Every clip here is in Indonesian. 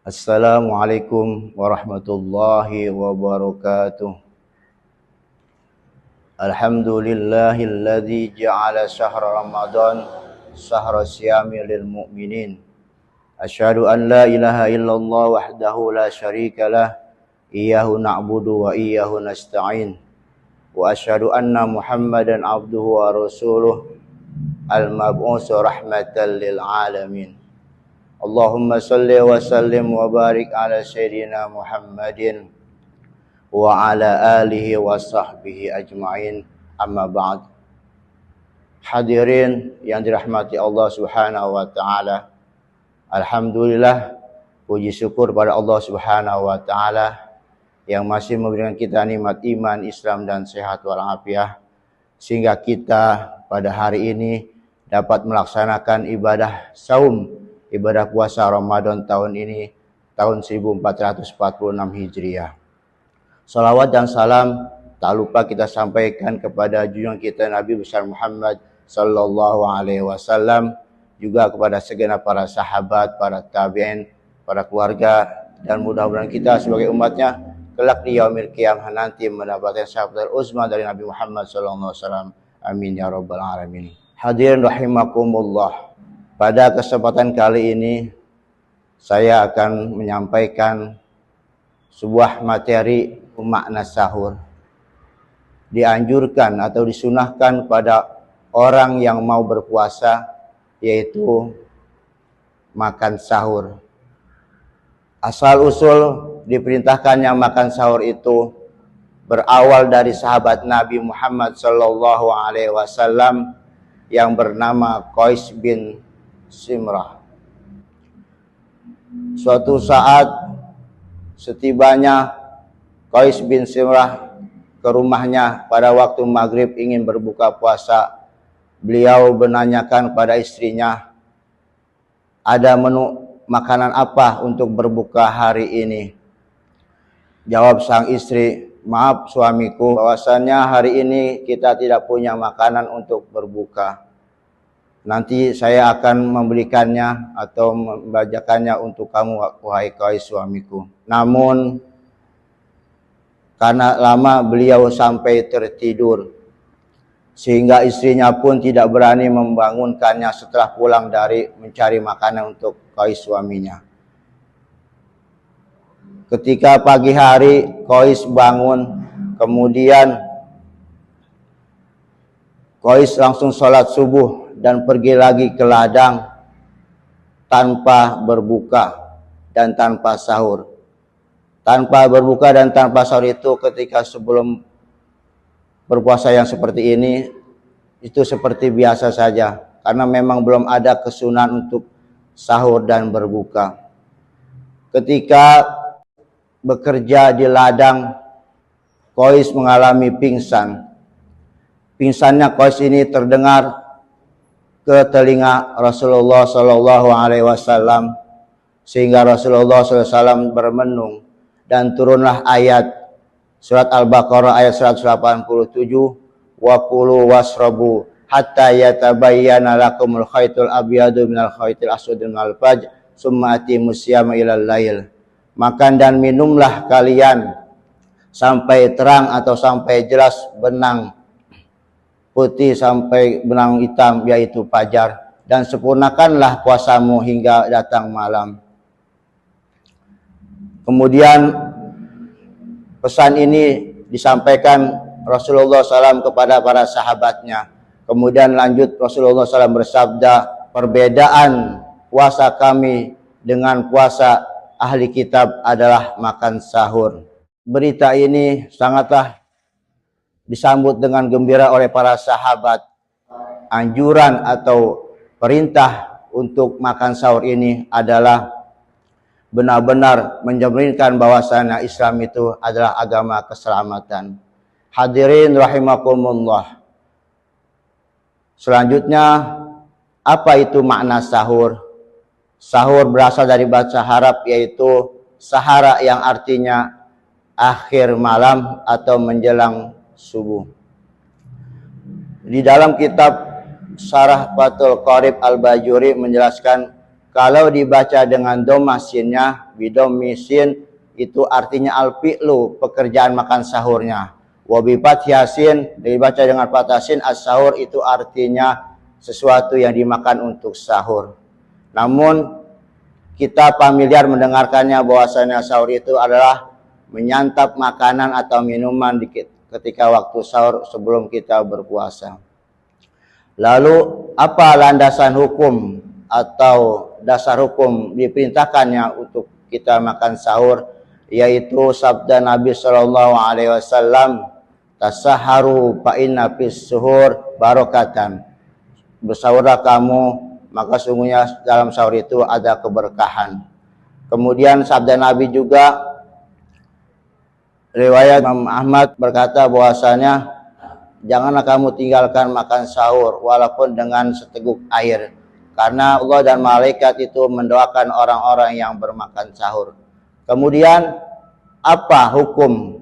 Assalamualaikum warahmatullahi wabarakatuh. Alhamdulillahilladzi ja'ala syahra Ramadan syahra siyami lil mu'minin. Asyhadu an la ilaha illallah wahdahu la syarikalah, iyyahu na'budu wa iyyahu nasta'in. Wa asyhadu anna Muhammadan abduhu wa rasuluh al-mab'uts rahmatan lil alamin. Allahumma salli wa sallim wa barik ala sayyidina Muhammadin wa ala alihi wa sahbihi ajma'in, amma ba'd. Hadirin yang dirahmati Allah Subhanahu wa taala. Alhamdulillah, puji syukur pada Allah Subhanahu wa taala yang masih memberikan kita nikmat iman, Islam dan sehat walafiat, sehingga kita pada hari ini dapat melaksanakan ibadah saum, ibadah puasa Ramadan tahun ini, tahun 1446 Hijriah. Salawat dan salam tak lupa kita sampaikan kepada junjungan kita Nabi besar Muhammad sallallahu alaihi wasallam, juga kepada segenap para sahabat, para tabi'in, para keluarga, dan mudah-mudahan kita sebagai umatnya kelak di yaumil qiyamah nanti mendapatkan syafaat uzma dari Nabi Muhammad sallallahu alaihi wasallam. Amin ya rabbal alamin. Hadirin rahimakumullah. Pada kesempatan kali ini saya akan menyampaikan sebuah materi makna sahur. Dianjurkan atau disunahkan pada orang yang mau berpuasa, yaitu makan sahur. Asal usul diperintahkannya makan sahur itu berawal dari sahabat Nabi Muhammad sallallahu alaihi wasallam yang bernama Qais bin Simrah. Suatu saat setibanya Qais bin Simrah ke rumahnya pada waktu maghrib ingin berbuka puasa, beliau menanyakan pada istrinya, ada menu makanan apa untuk berbuka hari ini? Jawab sang istri, maaf suamiku, bahwasannya hari ini kita tidak punya makanan untuk berbuka. Nanti saya akan membelikannya atau membajakannya untuk kamu, wahai Qais suamiku. Namun karena lama beliau sampai tertidur, sehingga istrinya pun tidak berani membangunkannya setelah pulang dari mencari makanan untuk Qais suaminya. Ketika pagi hari Qais bangun, kemudian Qais langsung sholat subuh dan pergi lagi ke ladang tanpa berbuka dan tanpa sahur. Tanpa berbuka dan tanpa sahur itu ketika sebelum berpuasa yang seperti ini, itu seperti biasa saja. Karena memang belum ada kesunahan untuk sahur dan berbuka. Ketika bekerja di ladang, Qais mengalami pingsan. Pingsannya Qais ini terdengar ke telinga Rasulullah Sallallahu Alaihi Wasallam, sehingga Rasulullah SAW bermenung dan turunlah ayat surat Al-Baqarah ayat 187, wa kulu wasrabu hatta yatabayyana lakumul khaytul abyadu minal khaytil aswadi minal fajr summa atimus siyama ilal lail. Makan dan minumlah kalian sampai terang atau sampai jelas benang putih sampai benang hitam, yaitu fajar, dan sempurnakanlah puasamu hingga datang malam. Kemudian pesan ini disampaikan Rasulullah SAW kepada para sahabatnya. Kemudian lanjut Rasulullah SAW bersabda, perbedaan puasa kami dengan puasa ahli kitab adalah makan sahur. Berita ini sangatlah disambut dengan gembira oleh para sahabat. Anjuran atau perintah untuk makan sahur ini adalah benar-benar menjaminkan bahwasanya Islam itu adalah agama keselamatan. Hadirin rahimakumullah. Selanjutnya, apa itu makna sahur? Sahur berasal dari bahasa Arab, yaitu sahara, yang artinya akhir malam atau menjelang subuh. Di dalam kitab Syarah Fathul Qarib Al-Bajuri menjelaskan Kalau dibaca dengan dhamma sinnya, bidhammi sin, itu artinya al-fi'lu, pekerjaan makan sahurnya. Wa bi fathi sin, dibaca dengan fathah sin, as-sahur itu artinya sesuatu yang dimakan untuk sahur. Namun kita familiar mendengarkannya bahwasanya sahur itu adalah menyantap makanan atau minuman ketika waktu sahur sebelum kita berpuasa. Lalu apa landasan hukum atau dasar hukum diperintahkannya untuk kita makan sahur? Yaitu sabda Nabi Shallallahu Alaihi Wasallam, tasaharu fa inna fis suhur barokatan. Bersahurlah kamu, maka sungguhnya dalam sahur itu ada keberkahan. Kemudian sabda Nabi juga, riwayat Imam Ahmad berkata bahwasanya, janganlah kamu tinggalkan makan sahur walaupun dengan seteguk air, karena Allah dan malaikat itu mendoakan orang-orang yang bermakan sahur. Kemudian apa hukum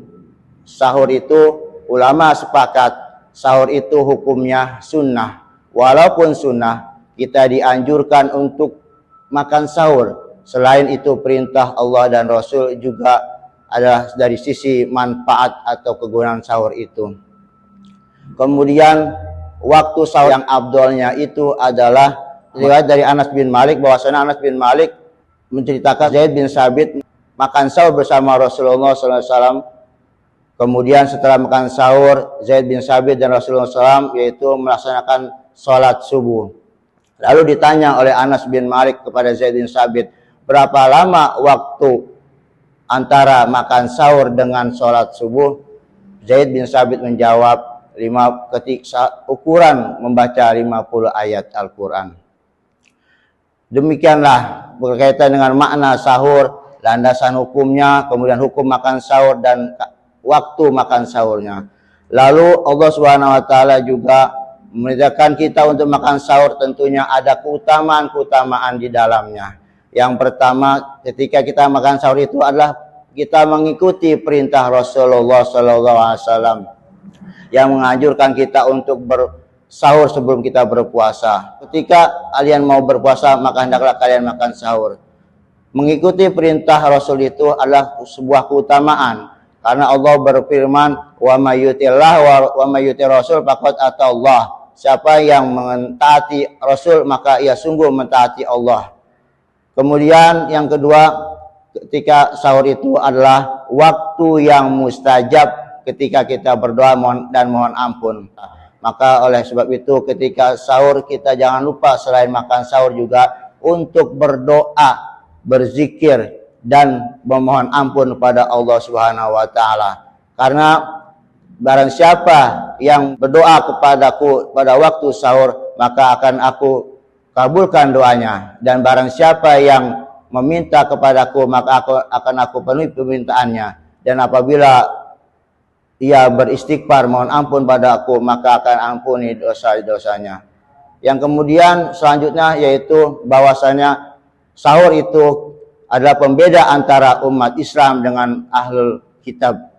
sahur itu? Ulama sepakat sahur itu hukumnya sunnah. Walaupun sunnah, kita dianjurkan untuk makan sahur. Selain itu perintah Allah dan Rasul juga adalah dari sisi manfaat atau kegunaan sahur itu. Kemudian waktu sahur yang abdolnya itu adalah riwayat dari Anas bin Malik, bahwasanya Anas bin Malik menceritakan Zaid bin Sabit makan sahur bersama Rasulullah SAW. Kemudian setelah makan sahur, Zaid bin Sabit dan Rasulullah SAW yaitu melaksanakan sholat subuh. Lalu ditanya oleh Anas bin Malik kepada Zaid bin Sabit, berapa lama waktu antara makan sahur dengan sholat subuh? Zaid bin Sabit menjawab, ukuran membaca 50 ayat Al-Quran. Demikianlah berkaitan dengan makna sahur, landasan hukumnya, kemudian hukum makan sahur dan waktu makan sahurnya. Lalu Allah Subhanahu wa taala juga memerintahkan kita untuk makan sahur, tentunya ada keutamaan-keutamaan di dalamnya. Yang pertama, ketika kita makan sahur itu adalah kita mengikuti perintah Rasulullah SAW yang menganjurkan kita untuk bersahur sebelum kita berpuasa. Ketika kalian mau berpuasa, maka hendaklah kalian makan sahur. Mengikuti perintah Rasul itu adalah sebuah keutamaan, karena Allah berfirman, wa may yuti'illah wa may yuti'ir rasul faqad ata'allah. Siapa yang mentaati Rasul, maka ia sungguh mentaati Allah. Kemudian yang kedua, ketika sahur itu adalah waktu yang mustajab ketika kita berdoa dan mohon ampun. Maka oleh sebab itu ketika sahur kita jangan lupa selain makan sahur juga untuk berdoa, berzikir dan memohon ampun kepada Allah Subhanahu wa taala. Karena barang siapa yang berdoa kepadaku pada waktu sahur, maka akan aku kabulkan doanya. Dan barang siapa yang meminta kepadaku, maka akan aku penuhi permintaannya. Dan apabila ia beristighfar, mohon ampun padaku, maka akan ampuni dosa-dosanya. Yang kemudian selanjutnya yaitu bahwasanya sahur itu adalah pembeda antara umat Islam dengan ahlul kitab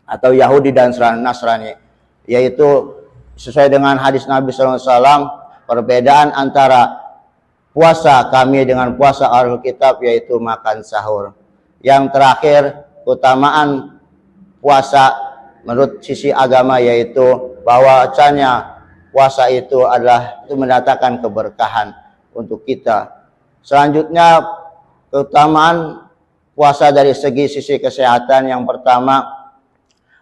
atau Yahudi dan Nasrani, yaitu sesuai dengan hadis Nabi SAW, perbedaan antara puasa kami dengan puasa ahlul kitab yaitu makan sahur. Yang terakhir, keutamaan puasa menurut sisi agama yaitu bahwasanya puasa itu adalah mendatangkan keberkahan untuk kita. Selanjutnya, keutamaan puasa dari sisi kesehatan, yang pertama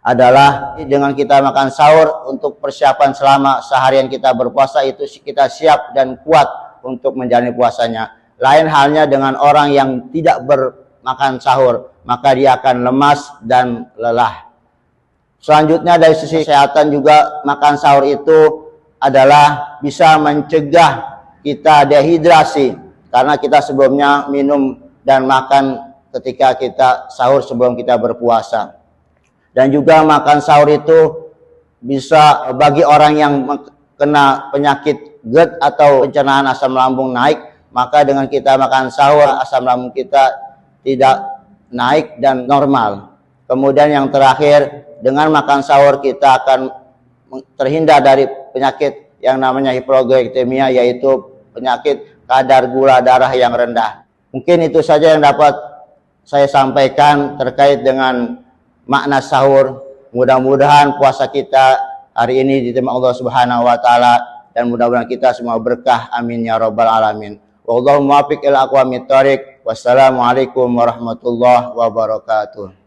adalah dengan kita makan sahur untuk persiapan selama seharian kita berpuasa itu kita siap dan kuat untuk menjalani puasanya. Lain halnya dengan orang yang tidak bermakan sahur, maka dia akan lemas dan lelah. Selanjutnya dari sisi kesehatan juga makan sahur itu adalah bisa mencegah kita dehidrasi, karena kita sebelumnya minum dan makan ketika kita sahur sebelum kita berpuasa. Dan juga makan sahur itu bisa bagi orang yang kena penyakit GERD atau pencernaan asam lambung naik, maka dengan kita makan sahur asam lambung kita tidak naik dan normal. Kemudian yang terakhir, dengan makan sahur kita akan terhindar dari penyakit yang namanya hipoglikemia, yaitu penyakit kadar gula darah yang rendah. Mungkin itu saja yang dapat saya sampaikan terkait dengan makna sahur. Mudah-mudahan puasa kita hari ini diterima Allah Subhanahu wa taala dan mudah-mudahan kita semua berkah. Amin ya rabbal alamin. Wallahu muwaffiq ila aqwamit thoriq. Wassalamualaikum warahmatullahi wabarakatuh.